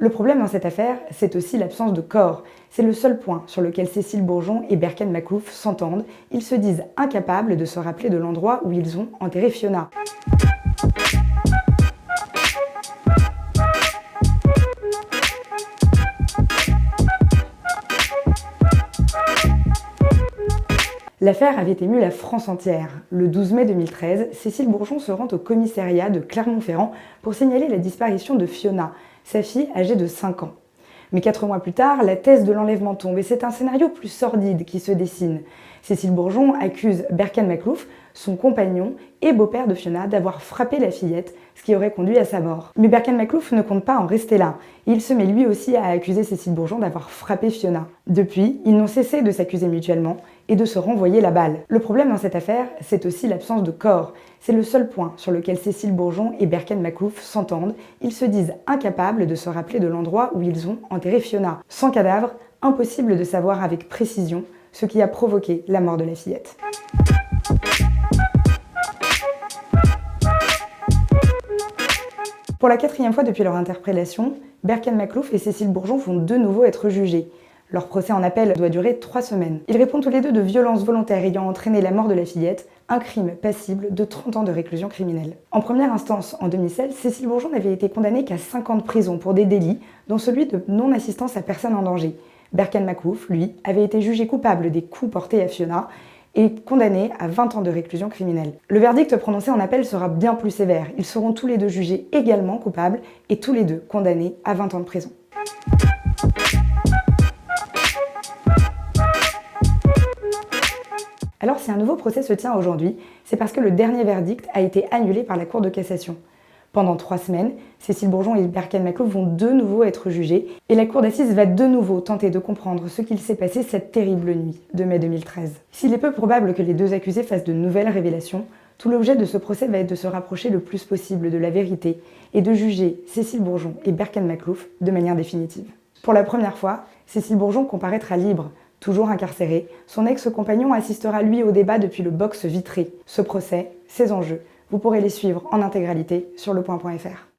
Le problème dans cette affaire, c'est aussi l'absence de corps. C'est le seul point sur lequel Cécile Bourgeon et Berkane Makhlouf s'entendent. Ils se disent incapables de se rappeler de l'endroit où ils ont enterré Fiona. L'affaire avait ému la France entière. Le 12 mai 2013, Cécile Bourgeon se rend au commissariat de Clermont-Ferrand pour signaler la disparition de Fiona, sa fille âgée de 5 ans. Mais 4 mois plus tard, la thèse de l'enlèvement tombe et c'est un scénario plus sordide qui se dessine. Cécile Bourgeon accuse Berkane Makhlouf, son compagnon et beau-père de Fiona, d'avoir frappé la fillette, ce qui aurait conduit à sa mort. Mais Berkane Makhlouf ne compte pas en rester là. Il se met lui aussi à accuser Cécile Bourgeon d'avoir frappé Fiona. Depuis, ils n'ont cessé de s'accuser mutuellement et de se renvoyer la balle. Le problème dans cette affaire, c'est aussi l'absence de corps. C'est le seul point sur lequel Cécile Bourgeon et Berkane Makhlouf s'entendent. Ils se disent incapables de se rappeler de l'endroit où ils ont enterré Fiona. Sans cadavre, impossible de savoir avec précision ce qui a provoqué la mort de la fillette. Pour la 4e fois depuis leur interpellation, Berkane Makhlouf et Cécile Bourgeon vont de nouveau être jugés. Leur procès en appel doit durer 3 semaines. Ils répondent tous les deux de violences volontaires ayant entraîné la mort de la fillette, un crime passible de 30 ans de réclusion criminelle. En première instance, en 2016, Cécile Bourgeon n'avait été condamnée qu'à 5 ans de prison pour des délits, dont celui de non-assistance à personne en danger. Berkane Makhlouf, lui, avait été jugé coupable des coups portés à Fiona et condamné à 20 ans de réclusion criminelle. Le verdict prononcé en appel sera bien plus sévère. Ils seront tous les deux jugés également coupables et tous les deux condamnés à 20 ans de prison. Alors si un nouveau procès se tient aujourd'hui, c'est parce que le dernier verdict a été annulé par la Cour de cassation. Pendant 3 semaines, Cécile Bourgeon et Berkane Makhlouf vont de nouveau être jugés et la Cour d'assises va de nouveau tenter de comprendre ce qu'il s'est passé cette terrible nuit de mai 2013. S'il est peu probable que les deux accusés fassent de nouvelles révélations, tout l'objet de ce procès va être de se rapprocher le plus possible de la vérité et de juger Cécile Bourgeon et Berkane Makhlouf de manière définitive. Pour la première fois, Cécile Bourgeon comparaîtra libre. Toujours incarcéré, son ex-compagnon assistera lui au débat depuis le box vitré. Ce procès, ses enjeux, vous pourrez les suivre en intégralité sur lepoint.fr.